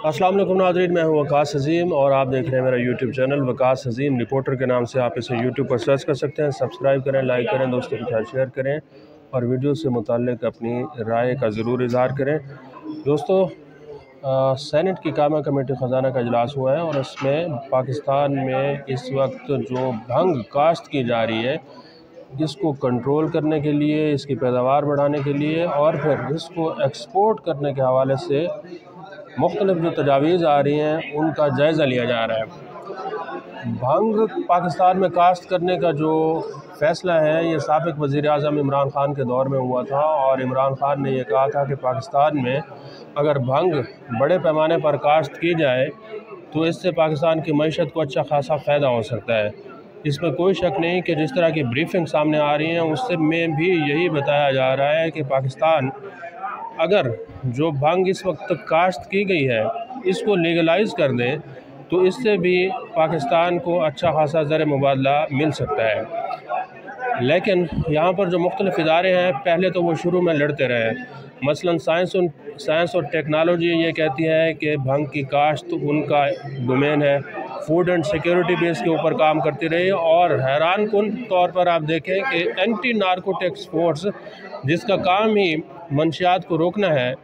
अस्सलाम वालेकुम नाज़रीन, मैं हूं वकास अज़ीम और आप देख रहे हैं मेरा यूट्यूब चैनल वकास अज़ीम रिपोर्टर के नाम से। आप इसे यूट्यूब पर सर्च कर सकते हैं। सब्सक्राइब करें, लाइक करें, दोस्तों के साथ शेयर करें और वीडियो से मुताल्लिक़ अपनी राय का ज़रूर इज़हार करें। दोस्तों, सेनेट की कायमा कमेटी ख़जाना का इजलास हुआ है और इसमें पाकिस्तान में इस वक्त जो भंग काश्त की जा रही है, इसको कंट्रोल करने के लिए, इसकी पैदावार बढ़ाने के लिए और फिर इसको एक्सपोर्ट करने के हवाले से मुख्तलिफ जो तजावीज़ आ रही हैं उनका जायज़ा लिया जा रहा है। भंग पाकिस्तान में काश्त करने का जो फ़ैसला है, ये साबिक़ वज़ीर-ए-आज़म इमरान ख़ान के दौर में हुआ था और इमरान ख़ान ने यह कहा था कि पाकिस्तान में अगर भंग बड़े पैमाने पर काश्त की जाए तो इससे पाकिस्तान की मईशत को अच्छा खासा फ़ायदा हो सकता है। इसमें कोई शक नहीं कि जिस तरह की ब्रीफिंग सामने आ रही हैं उससे में भी यही बताया जा रहा है कि पाकिस्तान अगर जो भंग इस वक्त काश्त की गई है इसको लीगलाइज़ कर दे तो इससे भी पाकिस्तान को अच्छा खासा ज़र मुबादला मिल सकता है। लेकिन यहाँ पर जो मुख्तलिफ़ इदारे हैं, पहले तो वो शुरू में लड़ते रहे। मसलन साइंस और टेक्नोलॉजी ये कहती है कि भंग की काश्त उनका डोमेन है, फूड एंड सिक्योरिटी भी इसके ऊपर काम करती रही और हैरान कुन तौर पर आप देखें कि एंटी नारकोटिक्स फोर्स, जिसका काम ही मंशियात को रोकना है,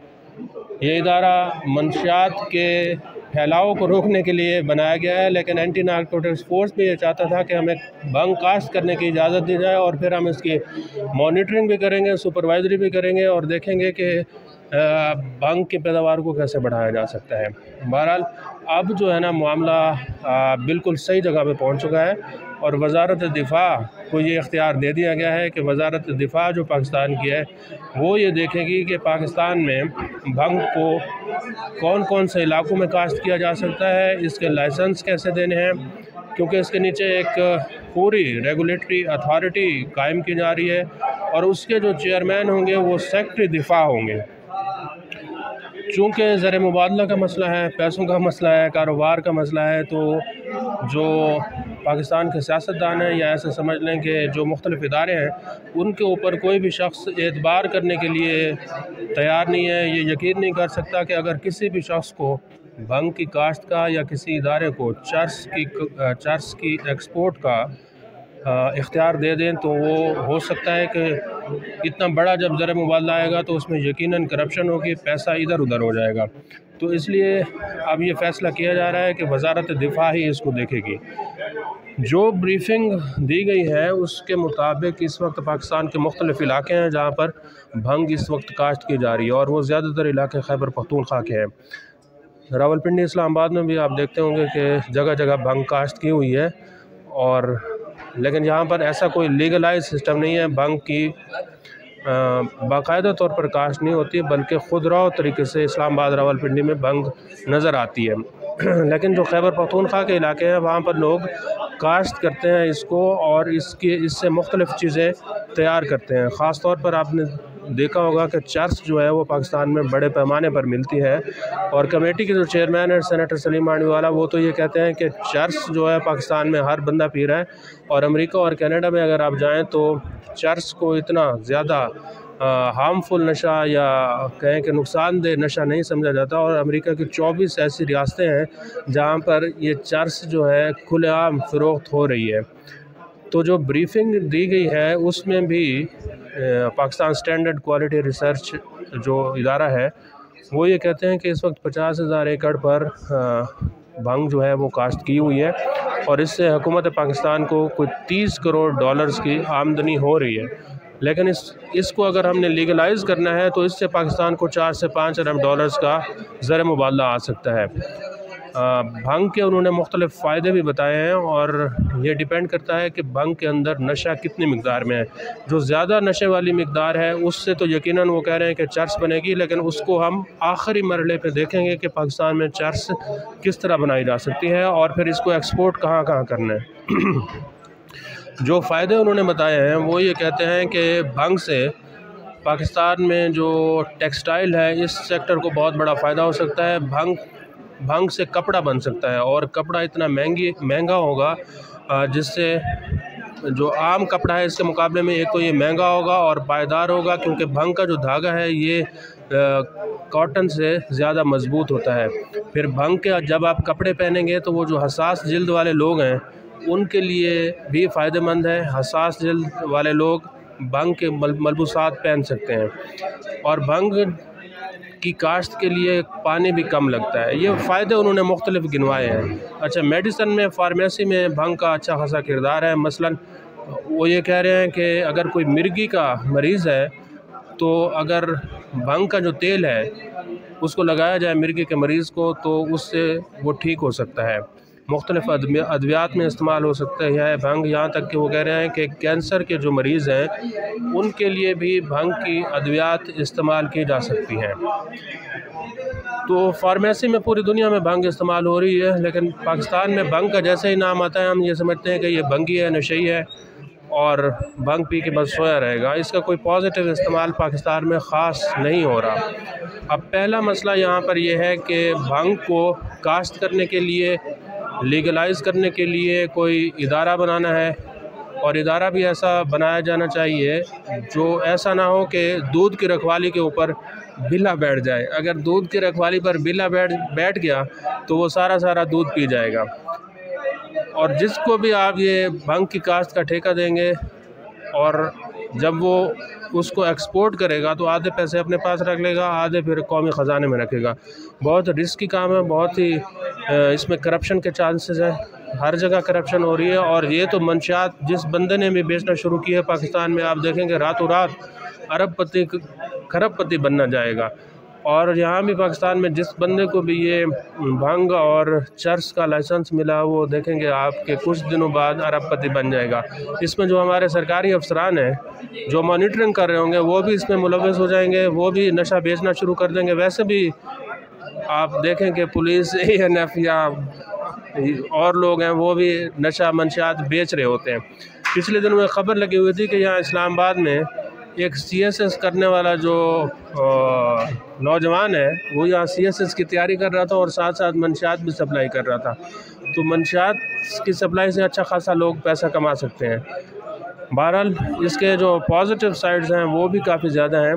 ये इदारा मंशियात के फैलाव को रोकने के लिए बनाया गया है, लेकिन एंटी नारकोटिक्स फोर्स भी ये चाहता था कि हमें भंग काश्त करने की इजाज़त दी जाए और फिर हम इसकी मॉनिटरिंग भी करेंगे, सुपरवाइजरी भी करेंगे और देखेंगे कि भंग की पैदावार को कैसे बढ़ाया जा सकता है। बहरहाल अब जो है ना, मामला बिल्कुल सही जगह पे पहुंच चुका है और वज़ारत दिफ़ा को ये इख्तियार दे दिया गया है कि वज़ारत दिफ़ा जो पाकिस्तान की है वो ये देखेगी कि पाकिस्तान में भंग को कौन कौन से इलाकों में काश्त किया जा सकता है, इसके लाइसेंस कैसे देने हैं, क्योंकि इसके नीचे एक पूरी रेगुलेटरी अथॉरिटी कायम की जा रही है और उसके जो चेयरमैन होंगे वो सेक्रेटरी दिफ़ा होंगे। चूँकि ज़र मुबादला का मसला है, पैसों का मसला है, कारोबार का मसला है, तो जो पाकिस्तान के सियासतदान हैं या ऐसे समझ लें कि जो मुख्तलिफ़ इदारे हैं, उनके ऊपर कोई भी शख्स एतबार करने के लिए तैयार नहीं है। ये यकीन नहीं कर सकता कि अगर किसी भी शख्स को भंग की काश्त का या किसी इदारे को चर्स की एक्सपोर्ट का इख्तियार दे दें तो वो हो सकता है कि इतना बड़ा जब ज़र मुबादला आएगा तो उसमें यकीनन करप्शन होगी, पैसा इधर उधर हो जाएगा। तो इसलिए अब ये फ़ैसला किया जा रहा है कि वज़ारत दिफ़ा ही इसको देखेगी। जो ब्रीफिंग दी गई है उसके मुताबिक इस वक्त पाकिस्तान के मुख्तलिफ़ इलाके हैं जहाँ पर भंग इस वक्त काश्त की जा रही है और वो ज़्यादातर इलाके खैबर पख्तूनख्वा के हैं। रावलपिंडी, इस्लामाबाद में भी आप देखते होंगे कि जगह जगह भंग काश्त की हुई है और लेकिन यहाँ पर ऐसा कोई लीगलाइज सिस्टम नहीं है। भंग की बाकायदा तौर पर काश्त नहीं होती, बल्कि खुदराव तरीके से इस्लामाबाद, रावलपिंडी में भंग नज़र आती है। लेकिन जो खैबर पख्तूनख्वा के इलाके हैं वहाँ पर लोग काश्त करते हैं इसको और इससे मुख्तलिफ़ चीज़ें तैयार करते हैं। ख़ास तौर पर आपने देखा होगा कि चर्स जो है वो पाकिस्तान में बड़े पैमाने पर मिलती है और कमेटी के जो चेयरमैन है सेनेटर सलीम मांडीवाला, वो तो ये कहते हैं कि चर्स जो है पाकिस्तान में हर बंदा पी रहा है और अमेरिका और कनाडा में अगर आप जाएं तो चर्स को इतना ज़्यादा हार्मफुल नशा या कहें कि नुकसानदेह नशा नहीं समझा जाता और अमेरिका की 24 ऐसी रियासतें हैं जहाँ पर ये चर्स जो है खुलेआम फ़रोख्त हो रही है। तो जो ब्रीफिंग दी गई है उसमें भी पाकिस्तान स्टैंडर्ड क्वालिटी रिसर्च जो इदारा है वो ये कहते हैं कि इस वक्त 50,000 एकड़ पर भंग जो है वो काश्त की हुई है और इससे हुकूमत पाकिस्तान को कुछ 30 करोड़ डॉलर्स की आमदनी हो रही है। लेकिन इसको अगर हमने लीगलाइज़ करना है तो इससे पाकिस्तान को 4 से 5 अरब डॉलर्स का ज़र मुबादला आ सकता है। भंग के उन्होंने मुख्तलिफ़ फ़ायदे भी बताए हैं और ये डिपेंड करता है कि भंग के अंदर नशा कितनी मिकदार में है। जो ज़्यादा नशे वाली मिकदार है उससे तो यकीनन वो कह रहे हैं कि चर्स बनेगी, लेकिन उसको हम आखिरी मरहले पे देखेंगे कि पाकिस्तान में चर्स किस तरह बनाई जा सकती है और फिर इसको एक्सपोर्ट कहाँ कहाँ करना है। जो फ़ायदे उन्होंने बताए हैं वो ये कहते हैं कि भंग से पाकिस्तान में जो टेक्सटाइल है इस सेक्टर को बहुत बड़ा फ़ायदा हो सकता है। भंग से कपड़ा बन सकता है और कपड़ा इतना महंगा होगा जिससे जो आम कपड़ा है इसके मुकाबले में एक तो ये महंगा होगा और पायदार होगा, क्योंकि भंग का जो धागा है ये कॉटन से ज़्यादा मज़बूत होता है। फिर भंग के जब आप कपड़े पहनेंगे तो वो जो हसास जिल्द वाले लोग हैं उनके लिए भी फ़ायदेमंद है। हसास जिल्द वाले लोग भंग के मलबूसात पहन सकते हैं। और भंग की काश्त के लिए पानी भी कम लगता है। ये फ़ायदे उन्होंने मुख्तलिफ गिनवाए हैं। अच्छा, मेडिसन में, फार्मेसी में भंग का अच्छा खासा किरदार है। मसलन वो ये कह रहे हैं कि अगर कोई मिर्गी का मरीज़ है तो अगर भंग का जो तेल है उसको लगाया जाए मिर्गी के मरीज़ को तो उससे वो ठीक हो सकता है। मुख्तलिफ़ अद्वियात में इस्तेमाल हो सकता है भंग। यहाँ तक कि वो कह रहे हैं कि कैंसर के जो मरीज़ हैं उनके लिए भी भंग की अद्वियात इस्तेमाल की जा सकती हैं। तो फार्मेसी में पूरी दुनिया में भंग इस्तेमाल हो रही है, लेकिन पाकिस्तान में भंग का जैसे ही नाम आता है हम ये समझते हैं कि ये भंगी है, नशई है और भंग पी के बस सोया रहेगा। इसका कोई पॉजिटिव इस्तेमाल पाकिस्तान में ख़ास नहीं हो रहा। अब पहला मसला यहाँ पर यह है कि भंग को काश्त करने के लिए, लीगलाइज़ करने के लिए कोई इदारा बनाना है, और इदारा भी ऐसा बनाया जाना चाहिए जो ऐसा ना हो कि दूध की रखवाली के ऊपर बिल्ला बैठ जाए। अगर दूध की रखवाली पर बिल्ला बैठ गया तो वो सारा दूध पी जाएगा। और जिसको भी आप ये भंग की काश्त का ठेका देंगे और जब वो उसको एक्सपोर्ट करेगा तो आधे पैसे अपने पास रख लेगा, आधे फिर कौमी ख़जाने में रखेगा। बहुत रिस्की काम है, बहुत ही इसमें करप्शन के चांसेस हैं। हर जगह करप्शन हो रही है। और ये तो मंशियात जिस बंदे ने भी बेचना शुरू किया पाकिस्तान में, आप देखेंगे रातों रात अरबपति खरबपति बनना जाएगा। और यहाँ भी पाकिस्तान में जिस बंदे को भी ये भंग और चर्स का लाइसेंस मिला वो देखेंगे आपके कुछ दिनों बाद अरबपति बन जाएगा। इसमें जो हमारे सरकारी अफसरान हैं जो मॉनिटरिंग कर रहे होंगे वो भी इसमें मुलव्वस हो जाएंगे, वो भी नशा बेचना शुरू कर देंगे। वैसे भी आप देखें कि पुलिस, ANF या और लोग हैं वो भी नशा मंशियात बेच रहे होते हैं। पिछले दिनों में ख़बर लगी हुई थी कि यहाँ इस्लामाबाद में एक CSS करने वाला जो नौजवान है वो यहाँ CSS की तैयारी कर रहा था और साथ साथ मंशियात भी सप्लाई कर रहा था। तो मंशियात की सप्लाई से अच्छा खासा लोग पैसा कमा सकते हैं। बहरहाल इसके जो पॉजिटिव साइड्स हैं वो भी काफ़ी ज़्यादा हैं।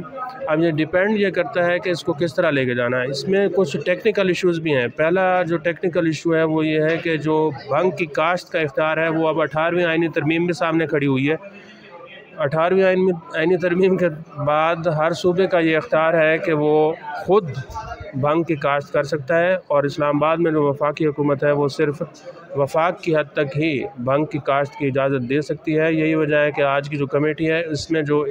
अब ये डिपेंड ये करता है कि इसको किस तरह लेके जाना है। इसमें कुछ टेक्निकल इश्यूज़ भी हैं। पहला जो टेक्निकल इशू है वो ये है कि जो भंग की काश्त का इख्तियार है वो अब 18वीं आईनी तरमीम के सामने खड़ी हुई है। 18वीं आईनी तरमीम के बाद हर सूबे का ये इख्तियार है कि वो ख़ुद भंग की काश्त कर सकता है। और इस्लामाबाद में जो वफाकी हुकूमत है वो सिर्फ़ वफाक की हद तक ही भंग की काश्त की इजाज़त दे सकती है। यही वजह है कि आज की जो कमेटी है इसमें जो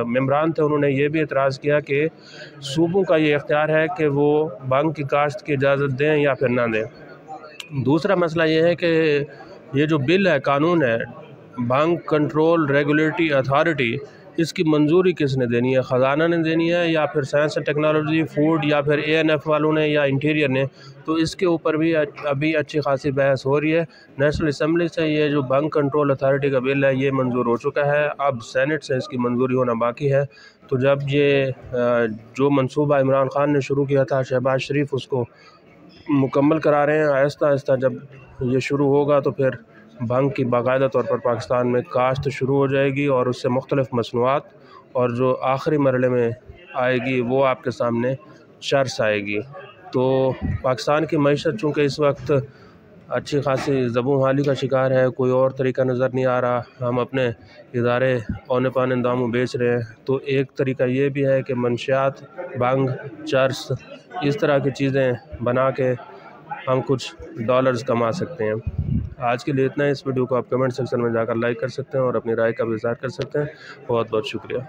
मेंबरान थे उन्होंने ये भी एतराज़ किया कि सूबों का ये इख्तियार है कि वो भंग की काश्त की इजाज़त दें या फिर ना दें। दूसरा मसला ये है कि ये जो बिल है, कानून है, भंग कंट्रोल रेगुलेटरी अथॉरिटी, इसकी मंजूरी किसने देनी है? ख़जाना ने देनी है या फिर साइंस एंड टेक्नोलॉजी, फूड, या फिर ANF वालों ने या इंटीरियर ने? तो इसके ऊपर भी अभी अच्छी खासी बहस हो रही है। नेशनल असम्बली से ये जो भंग कंट्रोल अथॉरिटी का बिल है ये मंजूर हो चुका है, अब सेनेट से इसकी मंजूरी होना बाकी है। तो जब ये जो मंसूबा इमरान खान ने शुरू किया था, शहबाज शरीफ उसको मुकम्मल करा रहे हैं। आहिस्ता आहिस्ता जब ये शुरू होगा तो फिर भंग की बाकायदा तौर पर पाकिस्तान में काश्त शुरू हो जाएगी और उससे मुख्तलिफ़ मसनूआत, और जो आखिरी मरहले में आएगी वो आपके सामने चर्स आएगी। तो पाकिस्तान की मईशत चूँकि इस वक्त अच्छी खासी ज़बूं हाली का शिकार है, कोई और तरीका नज़र नहीं आ रहा, हम अपने इदारे औने पाने दामों बेच रहे हैं। तो एक तरीका ये भी है कि मंशियात, भंग, चर्स, इस तरह की चीज़ें बना के हम कुछ डॉलर्स कमा सकते हैं। आज के लिए इतना है। इस वीडियो को आप कमेंट सेक्शन में जाकर लाइक कर सकते हैं और अपनी राय का भी इज़हार कर सकते हैं। बहुत बहुत शुक्रिया।